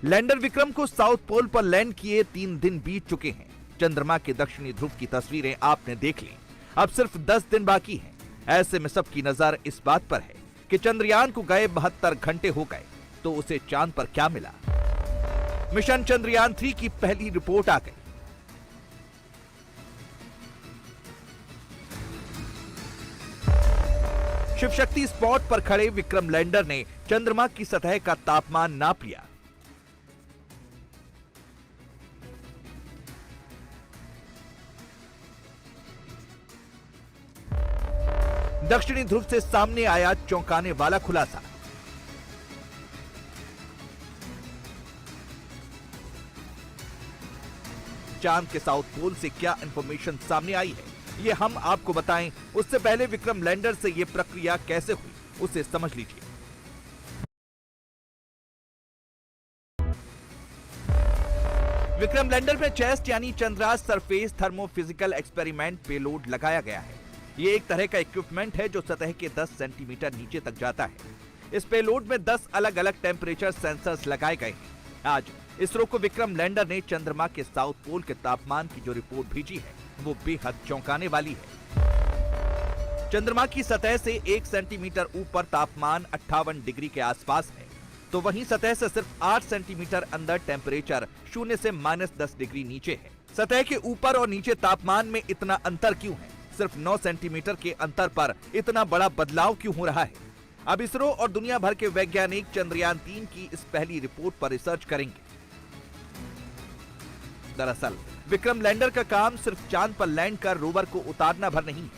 Lander Vikram को south pole पर land किए 3 दिन बीत चुके हैं। चंद्रमा के दक्षिणी ध्रुव की तस्वीरें आपने देख ली। अब सिर्फ 10 दिन बाकी हैं। ऐसे में सबकी नजर इस बात पर है कि चंद्रयान को गए 72 घंटे हो गए तो उसे चांद पर क्या मिला। मिशन चंद्रयान 3 की पहली रिपोर्ट आ गई। शिव शक्ति स्पॉट पर खड़े विक्रम लैंडर ने चंद्रमा की सतह का तापमान नाप लिया। दक्षिणी ध्रुव से सामने आया चौंकाने वाला खुलासा। चांद के साउथ पोल से क्या इंफॉर्मेशन सामने आई है, ये हम आपको बताएं। उससे पहले विक्रम लैंडर से यह प्रक्रिया कैसे हुई, उसे समझ लीजिए। विक्रम लैंडर में चेस्ट यानी Chandra's surface thermophysical experiment payload लगाया गया है। ये एक तरह का इक्विपमेंट है जो सतह के 10 सेंटीमीटर नीचे तक जाता है। इस पेलोड में 10 अलग अलग टेम्परेचर सेंसर्स लगाए गए हैं। आज इसरो को विक्रम लैंडर ने चंद्रमा के साउथ पोल के तापमान की जो रिपोर्ट भेजी है वो बेहद चौंकाने वाली है। चंद्रमा की सतह से 1 सेंटीमीटर ऊपर तापमान 58 डिग्री के आसपास है, तो वहीं सतह से सिर्फ 8 सेंटीमीटर अंदर टेम्परेचर 0 से -10 डिग्री नीचे है। सतह के ऊपर और नीचे तापमान में इतना अंतर क्यों है? सिर्फ 9 सेंटीमीटर के अंतर पर इतना बड़ा बदलाव क्यों हो रहा है? अब इसरो और दुनिया भर के वैज्ञानिक चंद्रयान 3 की इस पहली रिपोर्ट पर रिसर्च करेंगे। दरअसल विक्रम लैंडर का काम सिर्फ चांद पर लैंड कर रोवर को उतारना भर नहीं है,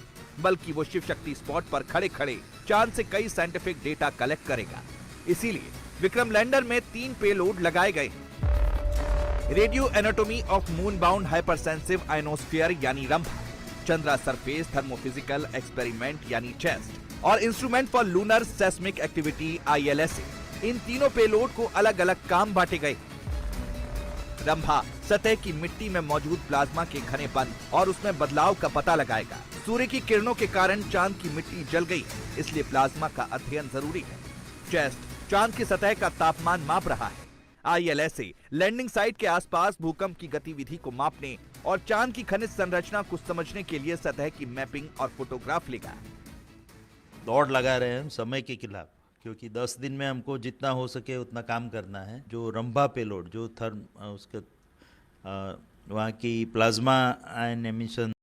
बल्कि वो शिव शक्ति स्पॉट पर खड़े खड़े चांद से कई साइंटिफिक डेटा कलेक्ट करेगा। इसीलिए विक्रम लैंडर में 3 पेलोड लगाए गए हैं। Radio anatomy of moon bound hypersensitive ionosphere यानी RAMBHA, Chandra surface thermophysical experiment यानी चेस्ट और instrument for lunar seismic activity ILSA। इन तीनों पेलोड को अलग अलग काम बांटे गए। रंभा सतह की मिट्टी में मौजूद प्लाज्मा के घनेपन और उसमें बदलाव का पता लगाएगा। सूर्य की किरणों के कारण चांद की मिट्टी जल गई है, इसलिए प्लाज्मा का अध्ययन जरूरी है। चेस्ट चांद की सतह का तापमान माप रहा है। ILSA लैंडिंग साइट के आसपास भूकंप की गतिविधि को मापने और चांद की खनिज संरचना को समझने के लिए सतह की मैपिंग और फोटोग्राफ लेगा। दौड़ लगा रहे हैं हम समय के खिलाफ, क्योंकि 10 दिन में हमको जितना हो सके उतना काम करना है। जो रंभा पेलोड जो उसके वहाँ की प्लाज्मा आयन एमिशन